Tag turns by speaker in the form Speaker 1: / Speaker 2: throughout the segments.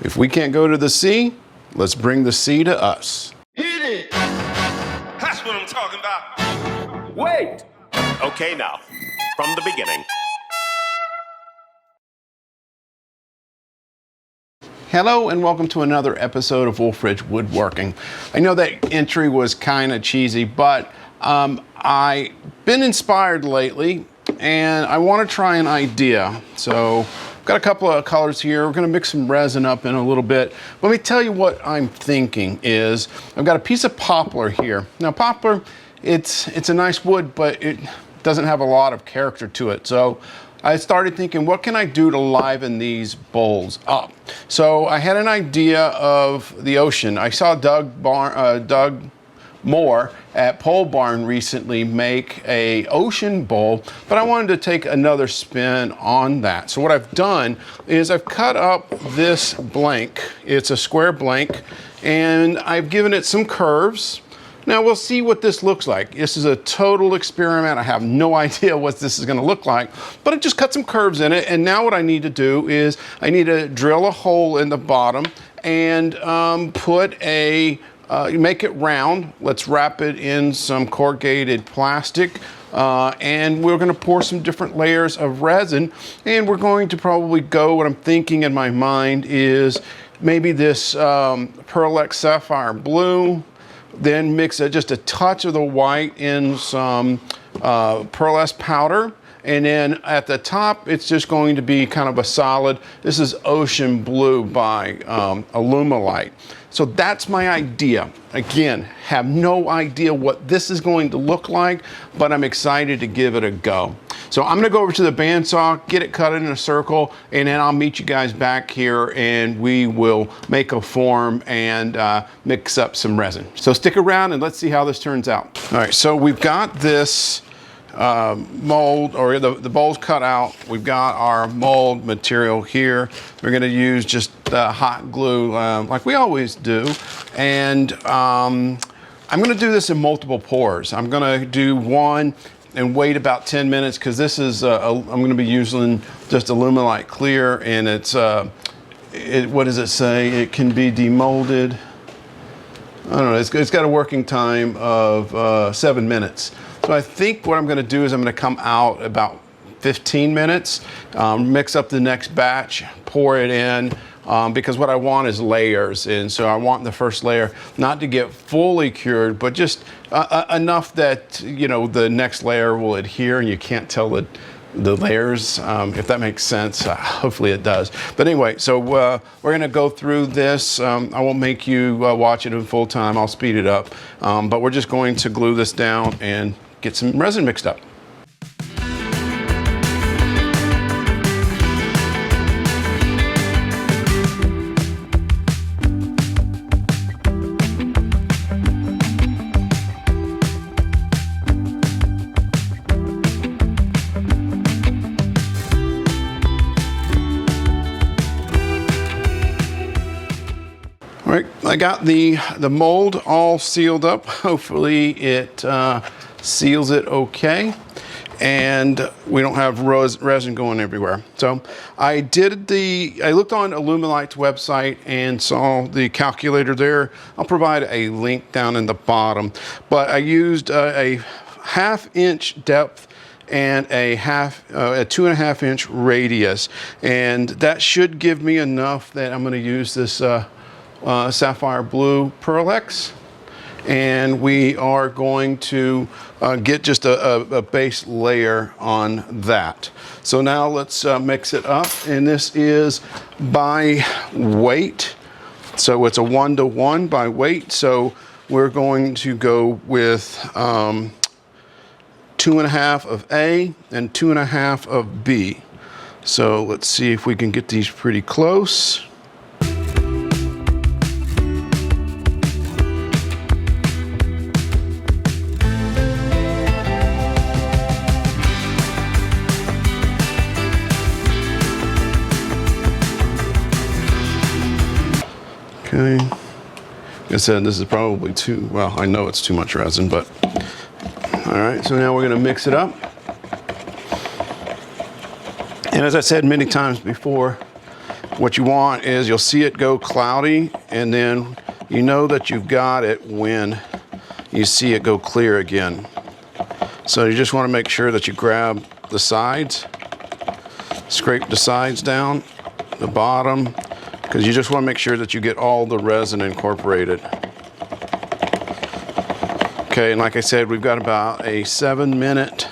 Speaker 1: If we can't go to the sea, let's bring the sea to us.
Speaker 2: Hit it! That's what I'm talking about. Wait!
Speaker 3: Okay, now, from the beginning.
Speaker 1: Hello and welcome to another episode of Wolfridge Woodworking. I know that entry was kind of cheesy, but I've been inspired lately and I want to try an idea. So I've got a couple of colors here. We're going to mix some resin up in a little bit. Let me tell you what I'm thinking is I've got a piece of poplar here. Now poplar, it's a nice wood, but it doesn't have a lot of character to it. So I started thinking, what can I do to liven these bowls up? So I had an idea of the ocean. I saw Doug Moore at Pole Barn recently make a ocean bowl, but I wanted to take another spin on that. So what I've done is I've cut up this blank. It's a square blank, and I've given it some curves. Now we'll see what this looks like. This is a total experiment. I have no idea what this is going to look like, but I just cut some curves in it. And now what I need to do is I need to drill a hole in the bottom and make it round. Let's wrap it in some corrugated plastic. And we're going to pour some different layers of resin. And we're going to probably go, what I'm thinking in my mind is maybe this Pearl X Sapphire Blue. Then mix just a touch of the white in some pearlescent powder. And then at the top, it's just going to be kind of a solid, this is Ocean Blue by Alumilite. So that's my idea. Again, have no idea what this is going to look like, but I'm excited to give it a go. So I'm gonna go over to the bandsaw, get it cut in a circle, and then I'll meet you guys back here and we will make a form and mix up some resin. So stick around and let's see how this turns out. All right, so we've got this mold, or the bowl's cut out. We've got our mold material here. We're gonna use just hot glue like we always do. And I'm gonna do this in multiple pours. I'm gonna do one and wait about 10 minutes because this is, I'm gonna be using just Alumilite clear, and it's, what does it say? It can be demolded. I don't know, it's got a working time of 7 minutes. So I think what I'm gonna do is I'm gonna come out about 15 minutes, mix up the next batch, pour it in, because what I want is layers. And so I want the first layer not to get fully cured, but just enough that, you know, the next layer will adhere and you can't tell the layers, if that makes sense. Hopefully it does. But anyway, so we're gonna go through this. I won't make you watch it in full time. I'll speed it up. But we're just going to glue this down and get some resin mixed up. All right, I got the mold all sealed up. Hopefully it seals it okay, and we don't have resin going everywhere. So I looked on Alumilite's website and saw the calculator there. I'll provide a link down in the bottom, but I used a 1/2 inch depth and a 2.5 inch radius, and that should give me enough that I'm going to use this Sapphire Blue Pearl X, and we are going to get just a base layer on that. So now let's mix it up, and this is by weight. So it's a 1-to-1 by weight. So we're going to go with 2.5 of A and 2.5 of B. So let's see if we can get these pretty close. Okay, like I said, this is probably well, I know it's too much resin, but all right, so now we're gonna mix it up. And as I said many times before, What you want is you'll see it go cloudy, and then you know that you've got it when you see it go clear again. So you just want to make sure that you grab the sides, scrape the sides down, the bottom, because you just want to make sure that you get all the resin incorporated. Okay, and like I said, we've got about a 7-minute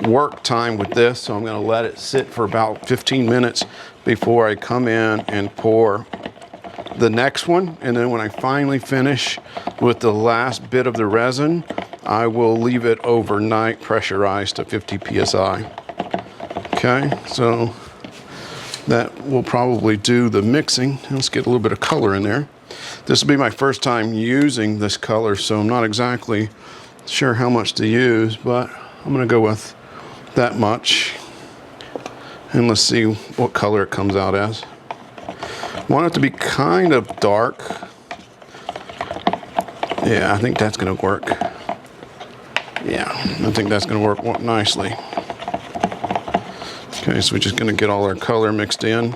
Speaker 1: work time with this, so I'm going to let it sit for about 15 minutes before I come in and pour the next one. And then when I finally finish with the last bit of the resin, I will leave it overnight pressurized to 50 psi. Okay, so that will probably do the mixing. Let's get a little bit of color in there. This will be my first time using this color, so I'm not exactly sure how much to use, but I'm going to go with that much. And let's see what color it comes out as. Want it to be kind of dark. Yeah, I think that's going to work. Yeah, I think that's going to work nicely. Okay, so we're just going to get all our color mixed in.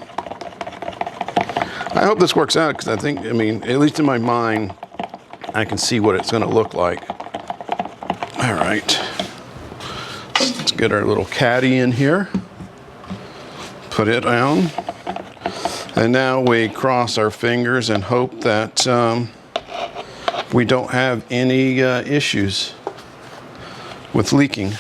Speaker 1: I hope this works out, because I mean, at least in my mind, I can see what it's going to look like. All right. Let's get our little caddy in here. Put it down. And now we cross our fingers and hope that we don't have any issues with leaking.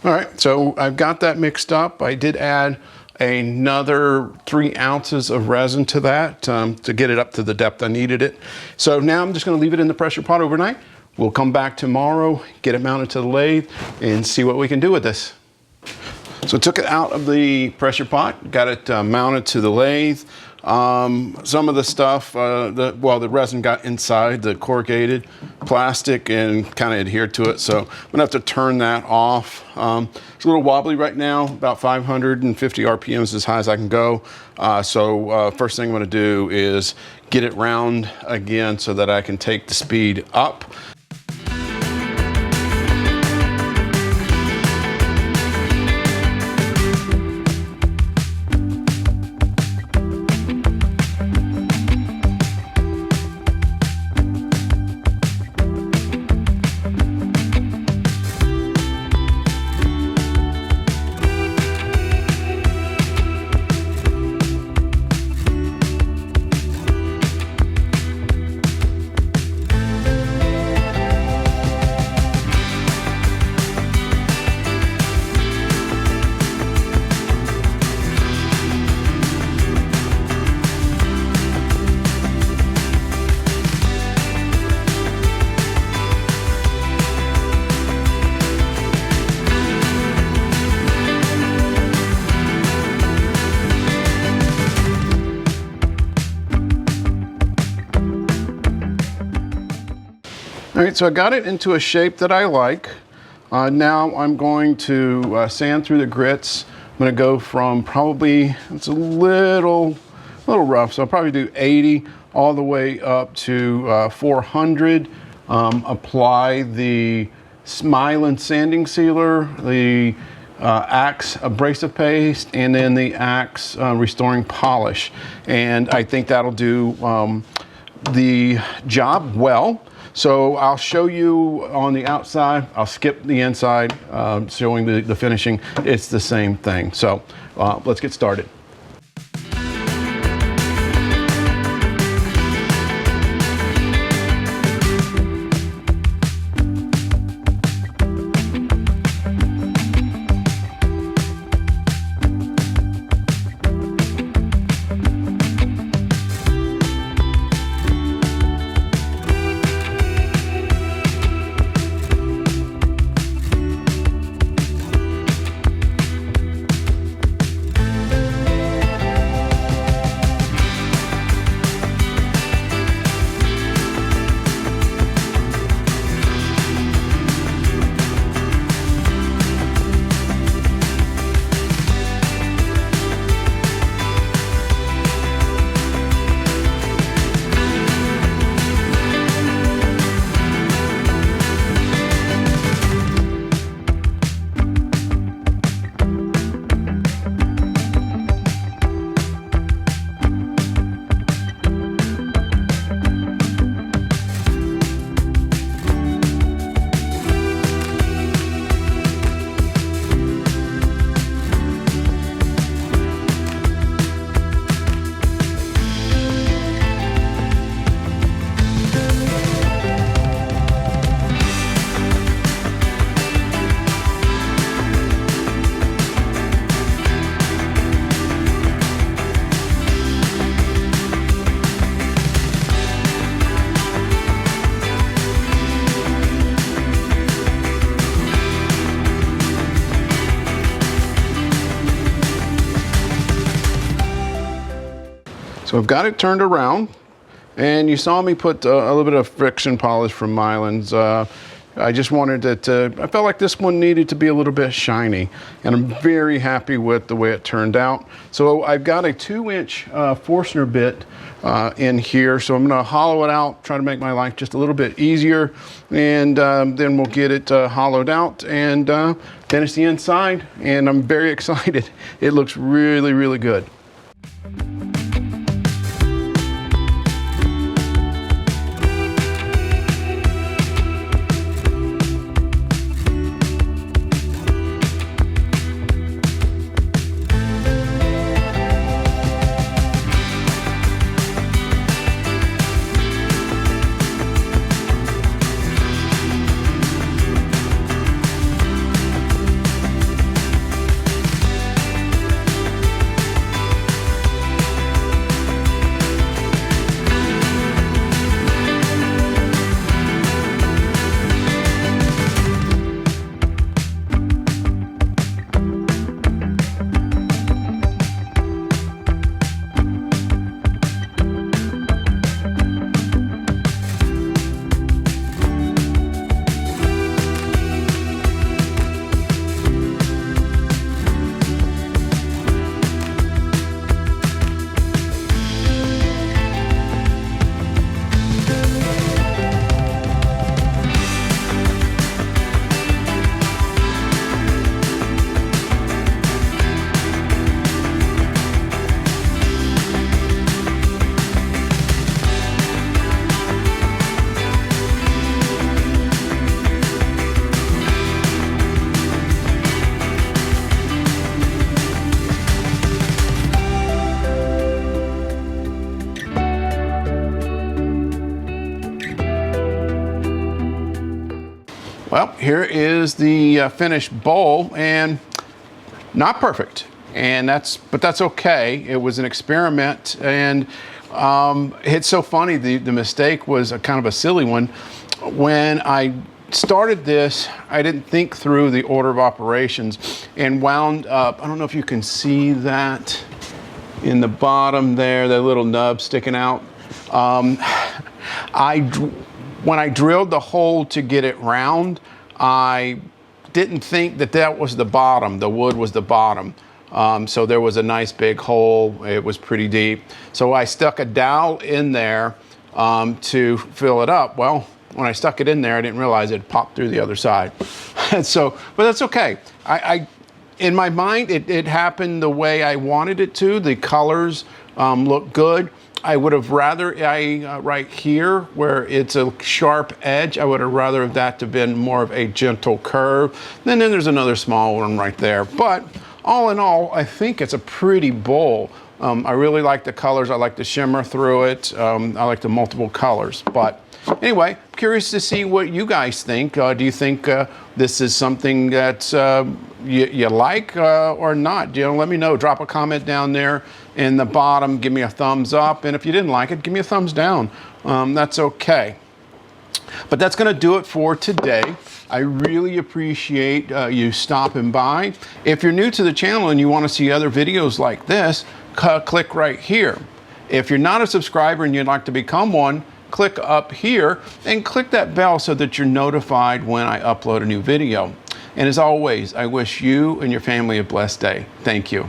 Speaker 1: All right, so I've got that mixed up. I did add another 3 ounces of resin to that to get it up to the depth I needed it. So now I'm just gonna leave it in the pressure pot overnight. We'll come back tomorrow, get it mounted to the lathe, and see what we can do with this. So I took it out of the pressure pot, got it mounted to the lathe. Some of the stuff, the resin got inside the corrugated plastic and kind of adhered to it, so I'm gonna have to turn that off. It's a little wobbly right now, about 550 RPMs as high as I can go. First thing I'm gonna do is get it round again so that I can take the speed up. All right, so I got it into a shape that I like. Now I'm going to sand through the grits. I'm going to go from probably, it's a little rough, so I'll probably do 80 all the way up to 400. Apply the Smilin sanding sealer, the Axe abrasive paste, and then the Axe restoring polish. And I think that'll do the job well. So I'll show you on the outside. I'll skip the inside, showing the finishing. It's the same thing. So let's get started. So I've got it turned around, and you saw me put a little bit of friction polish from Mylan's. I just wanted it to, I felt like this one needed to be a little bit shiny, and I'm very happy with the way it turned out. So I've got a 2-inch Forstner bit in here, so I'm gonna hollow it out, try to make my life just a little bit easier, and then we'll get it hollowed out and finish the inside, and I'm very excited. It looks really, really good. Well, here is the finished bowl, and not perfect, and but that's okay. It was an experiment, and it's so funny. The mistake was a kind of a silly one. When I started this, I didn't think through the order of operations and wound up, I don't know if you can see that in the bottom there, that little nub sticking out. I When I drilled the hole to get it round, I didn't think that that was the bottom. The wood was the bottom. So there was a nice big hole. It was pretty deep. So I stuck a dowel in there to fill it up. Well, when I stuck it in there, I didn't realize it popped through the other side. So, but that's okay. In my mind, it happened the way I wanted it to. The colors look good. I would have rather, right here where it's a sharp edge, I would have rather have that to been more of a gentle curve. And then there's another small one right there. But all in all, I think it's a pretty bowl. I really like the colors. I like the shimmer through it. I like the multiple colors. But anyway, curious to see what you guys think. Do you think this is something that you like or not? Let me know. Drop a comment down there in the bottom. Give me a thumbs up. And if you didn't like it, give me a thumbs down. That's okay. But that's going to do it for today. I really appreciate you stopping by. If you're new to the channel and you want to see other videos like this, click right here. If you're not a subscriber and you'd like to become one, click up here and click that bell so that you're notified when I upload a new video. And as always, I wish you and your family a blessed day. Thank you.